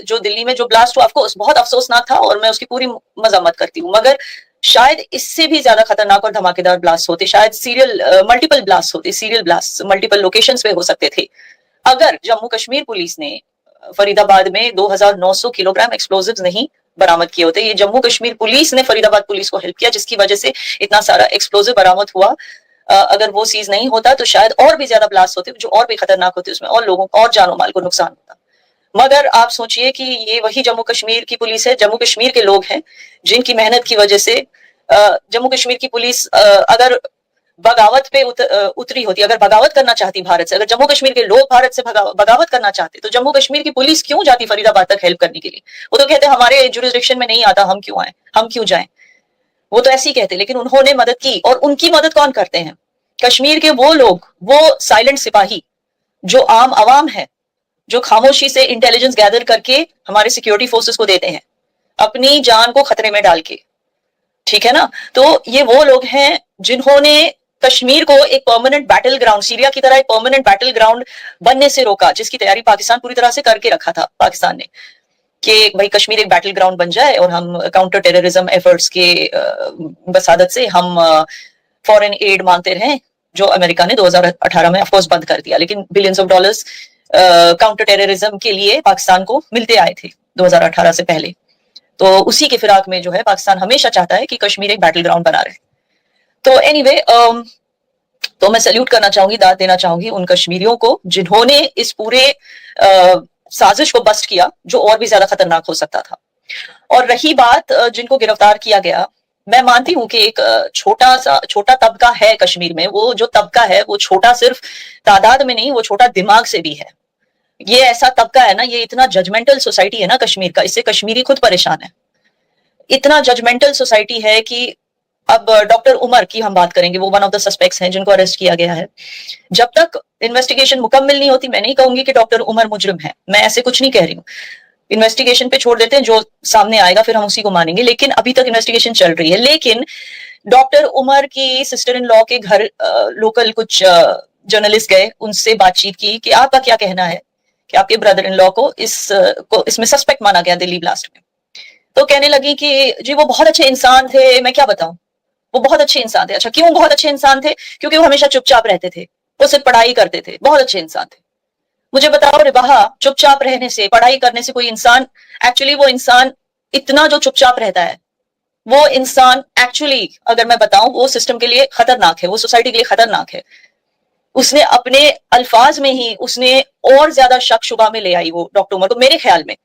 जो दिल्ली में जो ब्लास्ट हुआ, ऑफकोर्स बहुत अफसोसनाक था और मैं उसकी पूरी मजम्मत करती हूँ, मगर शायद इससे भी ज्यादा खतरनाक और धमाकेदार ब्लास्ट होते, शायद मल्टीपल ब्लास्ट होते, सीरियल ब्लास्ट मल्टीपल लोकेशंस पे हो सकते थे, अगर जम्मू कश्मीर पुलिस ने फरीदाबाद में 2900 किलोग्राम एक्सप्लोजिव्स नहीं बरामद किए होते। ये जम्मू कश्मीर पुलिस ने फरीदाबाद पुलिस को हेल्प किया, जिसकी वजह से इतना सारा एक्सप्लोजिव बरामद हुआ। अगर वो चीज नहीं होता तो शायद और भी ज्यादा ब्लास्ट होते, जो और भी खतरनाक होते, उसमें और लोगों और जानो माल को नुकसान होता। मगर आप सोचिए कि ये वही जम्मू कश्मीर की पुलिस है, जम्मू कश्मीर के लोग हैं, जिनकी मेहनत की वजह से जम्मू कश्मीर की पुलिस अगर बगावत पे उतरी होती, अगर बगावत करना चाहती भारत से, अगर जम्मू कश्मीर के लोग भारत से बगावत करना चाहते, तो जम्मू कश्मीर की पुलिस क्यों जाती फरीदाबाद तक हेल्प करने के लिए? वो तो कहते हमारे जुरिस्डिक्शन में नहीं आता, हम क्यों आए, हम क्यों जाएं? वो तो ऐसे ही कहते, लेकिन उन्होंने मदद की। और उनकी मदद कौन करते हैं? कश्मीर के वो लोग, वो साइलेंट सिपाही जो आम आवाम है, जो खामोशी से इंटेलिजेंस गैदर करके हमारे सिक्योरिटी फोर्सेस को देते हैं, अपनी जान को खतरे में डाल के, ठीक है ना? तो ये वो लोग हैं जिन्होंने कश्मीर को एक परमानेंट बैटल ग्राउंड, सीरिया की तरह एक परमानेंट बैटल ग्राउंड बनने से रोका, जिसकी तैयारी पाकिस्तान पूरी तरह से करके रखा था पाकिस्तान ने, कि भाई कश्मीर एक बैटल ग्राउंड बन जाए और हम काउंटर टेररिज्म एफर्ट्स के बसादत से हम फॉरेन एड मांगते रहें, जो अमेरिका ने 2018 में ऑफकोर्स बंद कर दिया, लेकिन billions of dollars counter terrorism के लिए पाकिस्तान को मिलते आए थे 2018 से पहले। तो उसी के फिराक में जो है पाकिस्तान हमेशा चाहता है कि कश्मीर एक बैटल ग्राउंड बना रहे। तो एनीवे तो मैं सैल्यूट करना चाहूंगी, दाद देना चाहूंगी उन कश्मीरियों को जिन्होंने इस पूरे साजिश को बस्ट किया, जो और भी ज्यादा खतरनाक हो सकता था। और रही बात जिनको गिरफ्तार किया गया, मैं मानती हूं कि एक छोटा तबका है कश्मीर में, वो जो तबका है वो छोटा सिर्फ तादाद में नहीं, वो छोटा दिमाग से भी है। ये ऐसा तबका है ना, ये इतना जजमेंटल सोसाइटी है ना कश्मीर का, इससे कश्मीरी खुद परेशान है। इतना जजमेंटल सोसाइटी है कि अब डॉक्टर उमर की हम बात करेंगे, वो वन ऑफ द सस्पेक्ट्स हैं जिनको अरेस्ट किया गया है। जब तक इन्वेस्टिगेशन मुकम्मल नहीं होती, मैं नहीं कहूंगी कि डॉक्टर उमर मुजरिम है, मैं ऐसे कुछ नहीं कह रही हूँ। इन्वेस्टिगेशन पे छोड़ देते हैं, जो सामने आएगा फिर हम उसी को मानेंगे, लेकिन अभी तक इन्वेस्टिगेशन चल रही है। लेकिन डॉक्टर उमर की सिस्टर इन लॉ के घर लोकल कुछ जर्नलिस्ट गए, उनसे बातचीत की कि आपका क्या कहना है कि आपके ब्रदर इन लॉ को इसमें सस्पेक्ट माना गया दिल्ली ब्लास्ट में। तो कहने लगी कि जी वो बहुत अच्छे इंसान थे, मैं क्या बताऊं, वो बहुत अच्छे इंसान थे। अच्छा, क्यों बहुत अच्छे इंसान थे? क्योंकि वो हमेशा चुपचाप रहते थे, वो सिर्फ पढ़ाई करते थे, बहुत अच्छे इंसान थे। मुझे बताओ रिबाहा, चुपचाप रहने से, पढ़ाई करने से कोई इंसान, एक्चुअली वो इंसान इतना जो चुपचाप रहता है, वो इंसान एक्चुअली अगर मैं बताऊं वो सिस्टम के लिए खतरनाक है, वो सोसाइटी के लिए खतरनाक है। उसने अपने अल्फाज में ही उसने और ज्यादा शक शुबा में ले आई वो डॉक्टर उमर को, मेरे ख्याल में,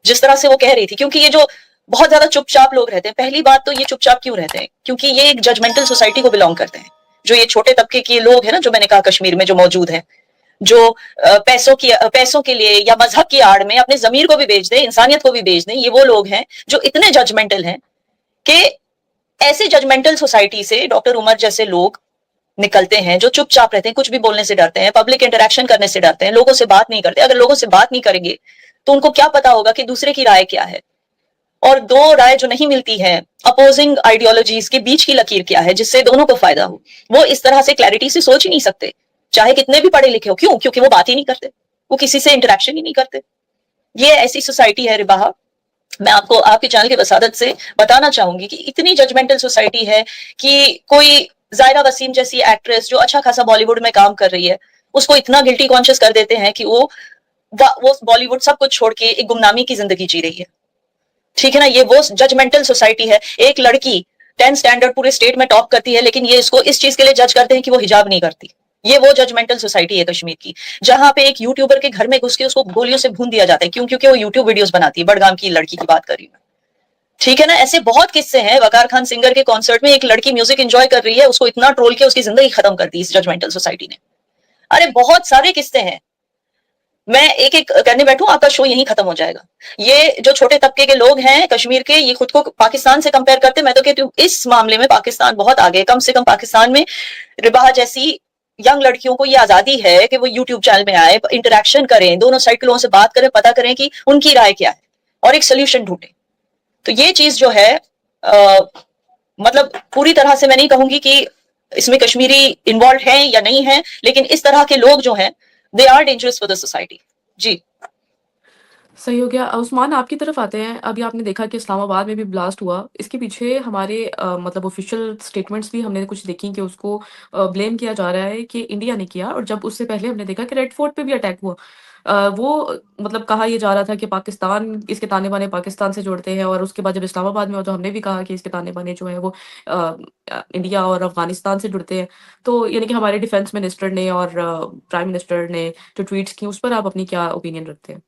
जिस तरह से वो कह रही थी। क्योंकि ये जो बहुत ज्यादा चुपचाप लोग रहते हैं, पहली बात तो ये चुपचाप क्यों रहते हैं? क्योंकि ये एक जजमेंटल सोसाइटी को बिलोंग करते हैं। जो ये छोटे तबके के लोग हैं ना, जो मैंने कहा कश्मीर में जो मौजूद है, जो पैसों के लिए या मजहब की आड़ में अपने जमीर को भी बेच दें, इंसानियत को भी बेच दें, ये वो लोग हैं जो इतने जजमेंटल हैं कि ऐसे जजमेंटल सोसाइटी से डॉक्टर उमर जैसे लोग निकलते हैं, जो चुपचाप रहते हैं, कुछ भी बोलने से डरते हैं, पब्लिक इंटरेक्शन करने से डरते हैं, लोगों से बात नहीं करते। अगर लोगों से बात नहीं करेंगे तो उनको क्या पता होगा कि दूसरे की राय क्या है, और दो राय जो नहीं मिलती है, अपोजिंग आइडियोलॉजीज के बीच की लकीर क्या है जिससे दोनों को फायदा हो। वो इस तरह से क्लैरिटी से सोच ही नहीं सकते, चाहे कितने भी पढ़े लिखे हो। क्यों? क्योंकि वो बात ही नहीं करते, वो किसी से इंटरेक्शन ही नहीं करते। ये ऐसी सोसाइटी है रिबाहा। मैं आपको आपके चैनल के वसादत से बताना चाहूंगी कि इतनी जजमेंटल सोसाइटी है कि कोई जायरा वसीम जैसी एक्ट्रेस जो अच्छा खासा बॉलीवुड में काम कर रही है, उसको इतना गिल्टी कॉन्शियस कर देते हैं कि वो बॉलीवुड सब कुछ छोड़ के एक गुमनामी की जिंदगी जी रही है। ठीक है ना? ये वो जजमेंटल सोसाइटी है। एक लड़की 10 स्टैंडर्ड पूरे स्टेट में टॉप करती है, लेकिन ये इसको इस चीज के लिए जज करते हैं कि वो हिजाब नहीं करती। ये वो जजमेंटल सोसाइटी है कश्मीर की, जहां पे एक यूट्यूबर के घर में घुस के उसको गोलियों से भून दिया जाता है। क्यों? क्योंकि वो यूट्यूब वीडियोस बनाती है। बड़गाम की लड़की की बात कर रही हूं, ठीक है ना? ऐसे बहुत किस्से हैं। वकार खान सिंगर के कॉन्सर्ट में एक लड़की म्यूजिक एंजॉय कर रही है, उसको इतना ट्रोल किया, उसकी जिंदगी खत्म कर दी इस जजमेंटल सोसाइटी ने। अरे बहुत सारे किस्से हैं, मैं एक एक करने बैठूं आपका शो यहीं खत्म हो जाएगा। ये जो छोटे तबके के लोग हैं कश्मीर के, ये खुद को पाकिस्तान से कंपेयर करते हैं। मैं तो कहती हूँ इस मामले में पाकिस्तान बहुत आगे है। कम से कम पाकिस्तान में रिबाहा जैसी यंग लड़कियों को ये आजादी है कि वो यूट्यूब चैनल में आए, इंटरेक्शन करें, दोनों साइड के लोगों से बात करें, पता करें कि उनकी राय क्या है और एक सोल्यूशन ढूंढें। तो ये चीज जो है मतलब पूरी तरह से मैं नहीं कहूंगी कि इसमें कश्मीरी इन्वॉल्व है या नहीं है, लेकिन इस तरह के लोग जो हैं they are dangerous for the society. जी सही हो गया। उस्मान आपकी तरफ आते हैं। अभी आपने देखा कि इस्लामाबाद में भी ब्लास्ट हुआ। इसके पीछे हमारे मतलब ऑफ़िशियल स्टेटमेंट्स भी हमने कुछ देखी कि उसको ब्लेम किया जा रहा है कि इंडिया ने किया और जब उससे पहले हमने देखा कि रेड फोर्ट पे भी अटैक हुआ। मतलब कहा ये जा रहा था कि पाकिस्तान इसके ताने-बाने पाकिस्तान से जोड़ते हैं और उसके बाद जब इस्लामाबाद में हुआ तो हमने भी कहा कि इसके ताने-बाने जो हैं वो इंडिया और अफ़गानिस्तान से जुड़ते हैं। तो यानी कि हमारे डिफेंस मिनिस्टर ने और प्राइम मिनिस्टर ने जो ट्वीट्स की उस पर आप अपनी क्या ओपिनियन रखते हैं?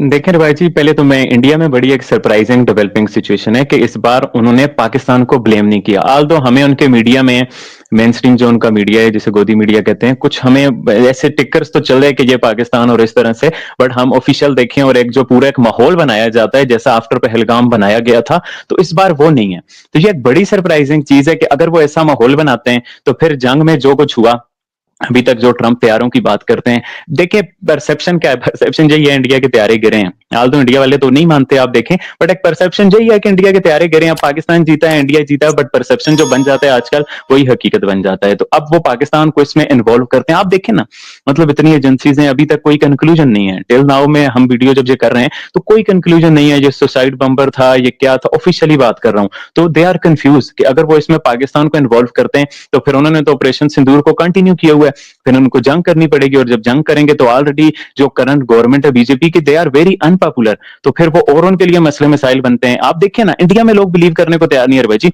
देखें रिवाज जी, पहले तो मैं इंडिया में बड़ी एक सरप्राइजिंग डेवलपिंग सिचुएशन है कि इस बार उन्होंने पाकिस्तान को ब्लेम नहीं किया। आल दो हमें उनके मीडिया में मेन स्ट्रीम जो उनका मीडिया है जिसे गोदी मीडिया कहते हैं, कुछ हमें ऐसे टिकर्स तो चल रहे हैं कि ये पाकिस्तान और इस तरह से, बट हम ऑफिशियल देखें और एक जो पूरा एक माहौल बनाया जाता है जैसा आफ्टर पहलगाम बनाया गया था, तो इस बार वो नहीं है। तो ये एक बड़ी सरप्राइजिंग चीज है कि अगर वो ऐसा माहौल बनाते हैं तो फिर जंग में जो कुछ हुआ अभी तक, जो ट्रंप तैयारों की बात करते हैं, देखिए परसेप्शन क्या है, परसेप्शन यही है इंडिया के तैयारे गिरे हैं। हाल तो इंडिया वाले तो नहीं मानते आप देखें, बट एक परसेप्शन यही है कि इंडिया के तैयारे गिरे हैं। पाकिस्तान जीता है, इंडिया जीता है, बट परसेप्शन जो बन जाता है आजकल वही हकीकत बन जाता है। तो अब वो पाकिस्तान को इसमें इन्वॉल्व करते हैं। आप देखें ना, मतलब इतनी एजेंसीज हैं, अभी तक कोई कंक्लूजन नहीं है। टिल नाउ में हम वीडियो जब ये कर रहे हैं तो कोई कंक्लूजन नहीं है। ये सुसाइड बम्बर था, ये क्या था, ऑफिशियली बात कर रहा हूं। तो दे आर कंफ्यूज कि अगर वो इसमें पाकिस्तान को इन्वॉल्व करते हैं तो फिर उन्होंने तो ऑपरेशन सिंदूर को कंटिन्यू किया हुआ है, फिर उनको जंग करनी पड़ेगी, और जब जंग करेंगे तो ऑलरेडी जो करंट गवर्नमेंट है बीजेपी की, दे आर वेरी अनपॉपुलर, तो फिर वो और उनके लिए मसले मसाइल बनते हैं। आप देखिए ना, इंडिया में लोग बिलीव करने को तैयार नहीं है भाई जी।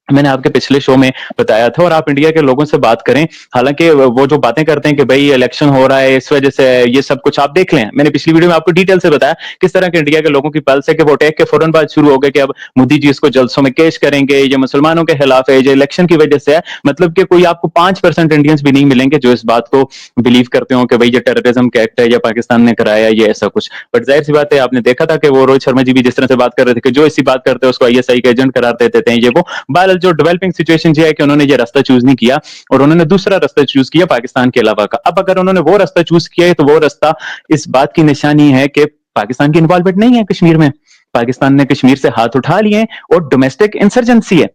मैंने आपके पिछले शो में बताया था, और आप इंडिया के लोगों से बात करें, हालांकि वो जो बातें करते हैं कि भाई इलेक्शन हो रहा है इस वजह से ये सब कुछ, आप देख लें, मैंने पिछली वीडियो में आपको डिटेल से बताया किस तरह के इंडिया के लोगों की पल्स है कि वो अटैक के फौरन बाद शुरू हो गए कि अब मोदी जी इसको जलसों में केस करेंगे, ये मुसलमानों के खिलाफ है, ये इलेक्शन की वजह से है। मतलब कि कोई आपको 5% इंडियंस भी नहीं मिलेंगे जो इस बात को बिलीव करते हो कि भाई ये टेररिज्म का एक्ट है या पाकिस्तान ने कराया ये ऐसा कुछ। बट जाहिर सी बात है, आपने देखा था कि वो रोहित शर्मा जी भी जिस तरह से बात कर रहे थे कि जो ऐसी बात करते हैं उसको आईएसआई के एजेंट करार देते हैं, ये वो। बहरहाल जो डेवलपिंग सिचुएशन ये है कि उन्होंने ये रास्ता चूज नहीं किया और उन्होंने दूसरा रास्ता चूज किया पाकिस्तान के अलावा का। अब अगर उन्होंने वो रास्ता चूज किया है तो वो रास्ता इस बात की निशानी है कि पाकिस्तान की इन्वॉल्वमेंट नहीं है कश्मीर में। पाकिस्तान ने कश्मीर से हाथ उठा लिए और डोमेस्टिक इंसर्जेंसी है।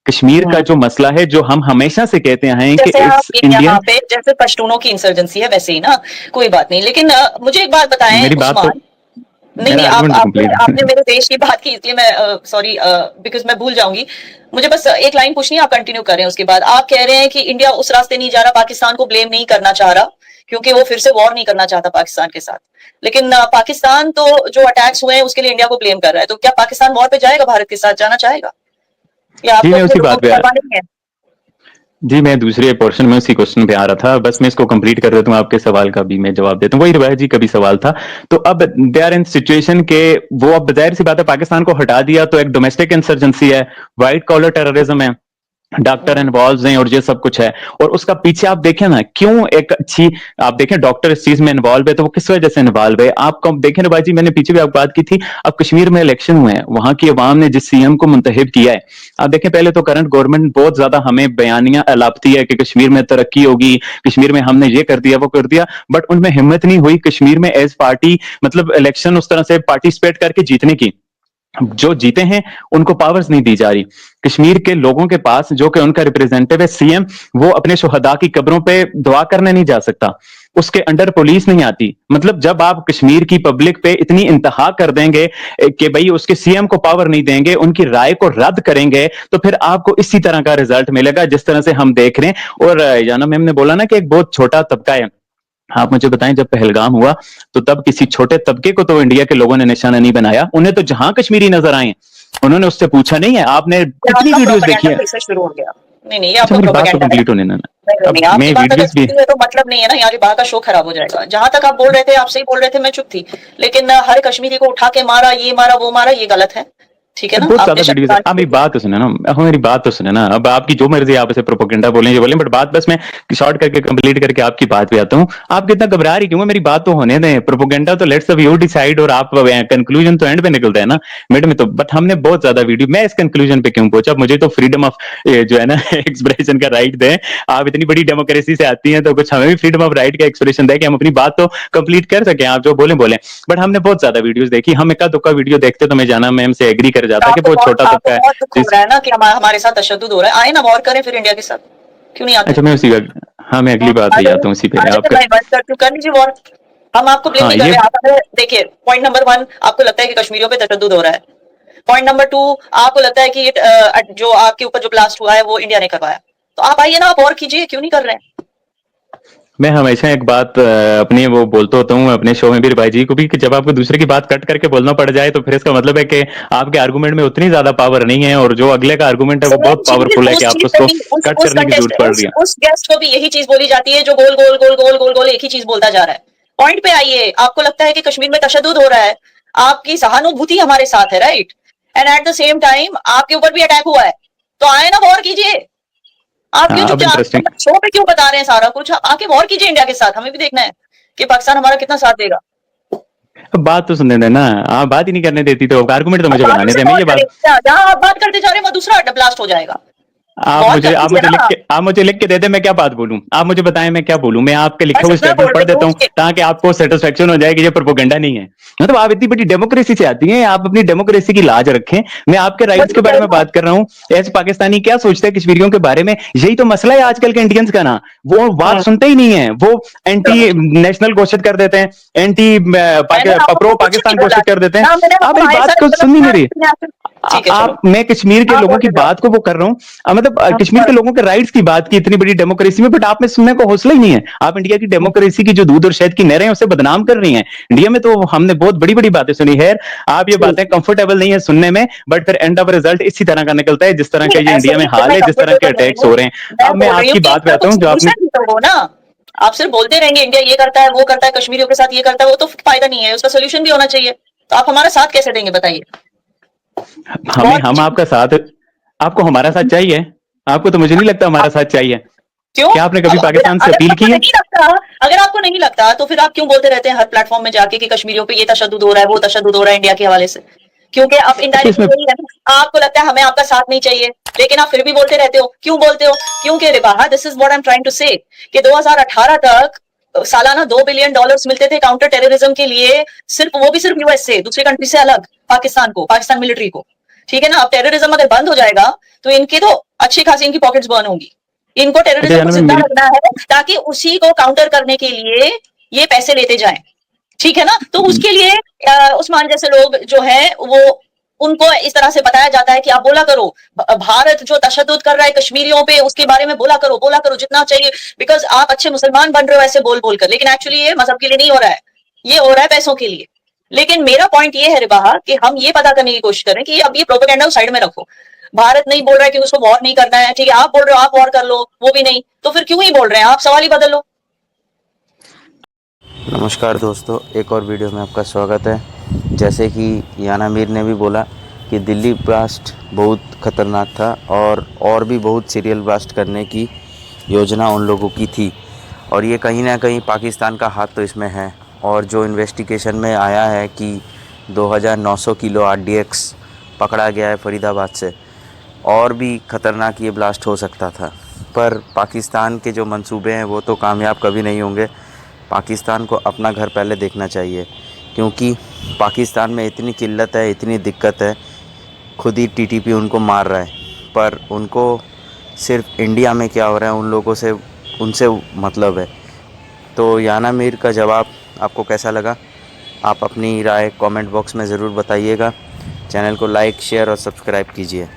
कश्मीर का जो मसला है, जो हम हमेशा से कहते हैं कि जैसे आप इट्स इंडियन। यहाँ पे जैसे पश्तूनों की इंसर्जेंसी है वैसे ही ना, कोई बात नहीं। लेकिन मुझे एक बात बताएं मेरी बात तो, उस्मान। नहीं मेरा नहीं, आप आर्गुमेंट तो आपने कंप्लीट आपने मेरे देश की बात की इसलिए मैं सॉरी, बिकॉज मैं भूल जाऊंगी। मुझे बस एक लाइन पूछनी है, आप कंटिन्यू करें। उसके बाद आप कह रहे हैं कि इंडिया उस रास्ते नहीं जा रहा, पाकिस्तान को ब्लेम नहीं करना चाह रहा क्योंकि वो फिर से वॉर नहीं करना चाहता पाकिस्तान के साथ। लेकिन पाकिस्तान तो जो अटैक्स हुए हैं उसके लिए इंडिया को ब्लेम कर रहा है, तो क्या पाकिस्तान वॉर पे जाएगा, भारत के साथ जाना चाहेगा, या जी आपको मैं अपने उसी लोगों बात की पे परवाह नहीं है? जी मैं दूसरे पोर्शन में उसी क्वेश्चन पे आ रहा था, बस मैं इसको कंप्लीट कर देता हूँ, आपके सवाल का भी मैं जवाब देता हूँ। वही रिवायत जी का भी सवाल था। तो अब दे आर इन सिचुएशन के वो, अब जाहिर सी बात है पाकिस्तान को हटा दिया तो एक डोमेस्टिक इंसर्जेंसी है, व्हाइट कॉलर टेररिज्म है, डॉक्टर इन्वॉल्व हैं और ये सब कुछ है। और उसका पीछे आप देखें ना, क्यों एक अच्छी, आप देखें डॉक्टर इस चीज में इन्वॉल्व है तो वो किस वजह से इन्वॉल्व है। आपको देखें ना भाई, मैंने पीछे भी आप बात की थी, अब कश्मीर में इलेक्शन हुए हैं, वहां की अवाम ने जिस सीएम को मुंतखब किया है, आप देखें पहले तो करंट गवर्नमेंट बहुत ज्यादा हमें बयानियां अलापती है कि कश्मीर में तरक्की होगी, कश्मीर में हमने ये कर दिया वो कर दिया, बट उनमें हिम्मत नहीं हुई कश्मीर में एज पार्टी, मतलब इलेक्शन उस तरह से पार्टिसिपेट करके जीतने की। जो जीते हैं उनको पावर्स नहीं दी जा रही। कश्मीर के लोगों के पास, जो कि उनका रिप्रेजेंटेटिव है सीएम, वो अपने शुहदा की कब्रों पे दुआ करने नहीं जा सकता, उसके अंडर पुलिस नहीं आती। मतलब जब आप कश्मीर की पब्लिक पे इतनी इंतहा कर देंगे कि भाई उसके सीएम को पावर नहीं देंगे, उनकी राय को रद्द करेंगे, तो फिर आपको इसी तरह का रिजल्ट मिलेगा जिस तरह से हम देख रहे हैं। और याना मैम ने बोला ना कि एक बहुत छोटा तबका है, आप मुझे बताएं जब पहलगाम हुआ तो तब किसी छोटे तबके को तो इंडिया के लोगों ने निशाना नहीं बनाया, उन्हें तो जहां कश्मीरी नजर आए उन्होंने उससे पूछा नहीं है। आपने ये कितनी आपका वीडियोस देखी प्रोपेगेंडा है। फिर से शुरू हो गया। नहीं नहीं, ये अच्छा आपका मेरी बात तो प्रोपेगेंडा है। कंप्लीट होने देना। नहीं नहीं अब नहीं, आपकी मैं बात अगर वीडियोस भी, छुपती है तो मतलब नहीं है ना, यहाँ की बात का शो खराब हो जाएगा। जहां तक आप बोल रहे थे, आप सही बोल रहे थे, मैं चुप थी। लेकिन हर कश्मीरी को उठा के मारा, ये मारा वो मारा, ये गलत है। ठीक है ना, बहुत आपने ज्यादा वीडियोस है। शक्तिशाली आप मेरी देखी। बात तो सुने ना, अब मेरी बात तो सुने ना, अब आपकी जो मर्जी आप इसे प्रोपोगेंडा बोलें ये बोलें, बट बात बस मैं शॉर्ट करके कंप्लीट करके आपकी बात पे आता हूँ। आप कितना घबरा रही क्यों, मेरी बात तो होने दें। प्रोपोगेंडा तो लेट्स यू डिसाइड, और आप कंक्लूजन तो एंड पे निकलता है ना, मिड में तो। बट हमने बहुत ज्यादा वीडियो, मैं इस कंक्लूजन पे क्यों पहुंचा, मुझे तो फ्रीडम ऑफ जो है ना एक्सप्रेशन का राइट दें। आप इतनी बड़ी डेमोक्रेसी से आती हैं तो कुछ हमें भी फ्रीडम ऑफ राइट का एक्सप्रेशन दें कि हम अपनी बात तो कंप्लीट कर सकें, आप जो बोले बोले। बट हमने बहुत ज्यादा वीडियोस देखी, हम इक्का दुक्का वीडियो देखते तो मैं जाना मैम से एग्री कर जाता कि बहुत छोटा आपको तबका है बहुत दुख तो हो रहा है ना कि हमारे साथ तशद्दुद हो रहा है। आए ना वॉर करें फिर इंडिया के साथ, क्यों नहीं आते? अच्छा मैं उसी हाँ मैं अगली बात आ पे जाइए। जाता हूँ उसी पे आ जाइए, आपका। मैं इन्वाइट करती हूँ, कर लीजिए वॉर। हम आपको ब्लेम हाँ नहीं कर ये रहे। आप अगर देखिए, पॉइंट नंबर 1 आपको लगता है कि कश्मीरियों पे तशद्दुद हो रहा है। पॉइंट नंबर 2 आपको लगता है कि जो आपके ऊपर जो ब्लास्ट हुआ है वो इंडिया ने करवाया। तो आप आइए ना, आप और कीजिए, क्यों नहीं कर रहे हैं? मैं हमेशा एक बात अपनी वो बोलता होता हूँ अपने शो में भी भाई जी को भी, कि जब आपको दूसरे की बात कट करके बोलना पड़ जाए तो फिर इसका मतलब है कि आपके आर्गुमेंट में उतनी ज्यादा पावर नहीं है, और जो अगले का आर्गुमेंट है वो सेम बहुत चीज पावरफुल है उस कि चीज आपको पे उसको भी कट उस करने की जरूरत कंटेस्ट पड़ रही है। उस गेस्ट को भी यही चीज बोली जाती है जो गोल गोल गोल गोल गोल गोल एक ही चीज बोलता जा रहा है। पॉइंट पे आइए। आपको लगता है कि कश्मीर में तशद्दुद हो रहा है, आपकी सहानुभूति हमारे साथ है, right? And at the same time आपके ऊपर भी अटैक हुआ है, तो आए ना, वॉर कीजिए। आप क्यों हाँ अब चुपचाप इंटरेस्टिंग शो पे क्यों बता रहे हैं सारा कुछ? आके वॉर कीजिए इंडिया के साथ, हमें भी देखना है कि पाकिस्तान हमारा कितना साथ देगा। बात तो सुनने देना, आप बात ही नहीं करने देती तो आर्गुमेंट तो अब मुझे बातों बनाने से दे, मैं वॉर ये करें बात क्या? जहां आप बात करते जा रहे हैं वो दूसरा ब्लास्ट हो जाएगा। वॉर कर आप दीजिए मुझे ना। लिख के दे दे, मैं क्या बात बोलूं, आप मुझे बताएं मैं क्या बोलूं, मैं आपके लिखे बस हुए इतना स्टेटमेंट बोल पढ़ रही देता हूँ हूं कि ताकि आपको सेटिस्फेक्शन हो जाए कि ये प्रोपोगेंडा नहीं है। मतलब आप इतनी बड़ी डेमोक्रेसी से आती हैं, आप अपनी डेमोक्रेसी की लाज रखें। मैं आपके राइट्स वही के तो कह बारे रही में हूँ। बात कर रहा हूं। ऐसे पाकिस्तानी क्या सोचते हैं कश्मीरियों के बारे में, यही तो मसला है आजकल के इंडियंस का ना। वो बात हम्म, सुनते ही नहीं है, वो एंटी चलो, नेशनल घोषित कर देते हैं, एंटी मैंने प्रो आपको कुछ नहीं पाकिस्तान बोला। घोषित कर देते हैं। ना मैंने आप आपको मेरी हाय बात सर को मतलब सुनिए क्या मेरी। ठीक है, चलो। आप मैं कश्मीर के हाँ, लोगों की बोलते जाओ। बात को वो कर रहा हूँ। मतलब हाँ, कश्मीर के हाँ, लोगों के राइट्स की बात की इतनी बड़ी डेमोक्रेसी में, बट आप में सुनने को हौसला ही नहीं है। आप इंडिया की डेमोक्रेसी की जो दूध और शहद की नहरें हैं उसे बदनाम कर रही हैं। इंडिया में तो हमने बहुत बड़ी बड़ी बातें सुनी है। आप ये ठीक। बातें कंफर्टेबल नहीं है सुनने में, बट फिर एंड ऑफ रिजल्ट इसी तरह का निकलता है जिस तरह नहीं, का ये ऐसे इंडिया में नहीं कि हाल मैं है, जिस तरह के कंफर्टेबल नहीं अटैक्स हूँ। हो रहे हैं। मैं अब मैं बोल रही हूँ आपकी कि बात इसका पे आता कुछ हूँ जो आपने सोल्यूशन भी तो हो ना। आप सिर्फ बोलते रहेंगे इंडिया ये करता है वो करता है कश्मीरियों के साथ ये करता है, वो तो फायदा नहीं है, उसका सोल्यूशन भी होना चाहिए। तो आप हमारा साथ कैसे देंगे बताइए? हमें वॉर हम आपका साथ, आपको हमारा साथ चाहिए? आपको तो मुझे नहीं लगता हमारा साथ चाहिए। क्यों? क्या आपने कभी अगर पाकिस्तान से अगर अपील आपको की है? नहीं लगता, अगर आपको नहीं लगता तो फिर आप क्यों बोलते रहते हैं हर प्लेटफॉर्म में जाके कि कश्मीरियों पे ये तशद्दुद हो रहा है वो तशद्दुद हो रहा है इंडिया के हवाले से? क्योंकि आप तो इनडायरेक्टली इसमें यही है ना, आपको लगता है हमें आपका साथ नहीं चाहिए, लेकिन आप फिर भी बोलते रहते हो। क्यों बोलते हो? क्योंकि रिबाहा, this is what I am trying to say, कि 2018 तक सालाना $2 बिलियन मिलते थे काउंटर टेररिज्म के लिए, सिर्फ वो भी सिर्फ यूएस से, दूसरी कंट्री से अलग, पाकिस्तान को, पाकिस्तान मिलिट्री को। ठीक है ना? अब टेररिज्म अगर बंद हो जाएगा तो इनकी तो अच्छी खासी इनकी पॉकेट्स बर्न होंगी। इनको अच्छा टेररिज्म को जाना में जिंदा मेरी रखना है ताकि उसी को काउंटर करने के लिए ये पैसे लेते जाएं। ठीक है ना? तो उसके लिए उस्मान जैसे लोग जो है वो, उनको इस तरह से बताया जाता है कि आप बोला करो, भारत जो तशद्दुद कर रहा है कश्मीरियों पे उसके बारे में बोला करो जितना चाहिए, बिकॉज आप अच्छे मुसलमान बन रहे हो ऐसे बोल बोल कर, लेकिन एक्चुअली ये मजहब के लिए नहीं हो रहा है, ये हो रहा है पैसों के लिए। लेकिन मेरा पॉइंट ये है रिबाहा कि हम ये पता करने की कोशिश करें कि अब ये प्रोपेगेंडा साइड में रखो। भारत नहीं बोल रहा है कि उसको वॉर नहीं करना है, ठीक है? आप बोल रहे हो आप वॉर कर लो, वो भी नहीं, तो फिर क्यों ही बोल रहे हैं? आप सवाल ही बदल लो। नमस्कार दोस्तों, एक और वीडियो में आपका स्वागत है। जैसे कि याना मीर ने भी बोला कि दिल्ली ब्लास्ट बहुत ख़तरनाक था और भी बहुत सीरियल ब्लास्ट करने की योजना उन लोगों की थी, और ये कहीं ना कहीं पाकिस्तान का हाथ तो इसमें है। और जो इन्वेस्टिगेशन में आया है कि 2900 किलो RDX पकड़ा गया है फरीदाबाद से, और भी ख़तरनाक ये ब्लास्ट हो सकता था। पर पाकिस्तान के जो मंसूबे हैं वो तो कामयाब कभी नहीं होंगे। पाकिस्तान को अपना घर पहले देखना चाहिए, क्योंकि पाकिस्तान में इतनी किल्लत है, इतनी दिक्कत है, खुद ही TTP उनको मार रहा है। पर उनको सिर्फ इंडिया में क्या हो रहा है उन लोगों से, उनसे मतलब है। तो याना मीर का जवाब आपको कैसा लगा? आप अपनी राय कमेंट बॉक्स में ज़रूर बताइएगा। चैनल को लाइक, शेयर और सब्सक्राइब कीजिए।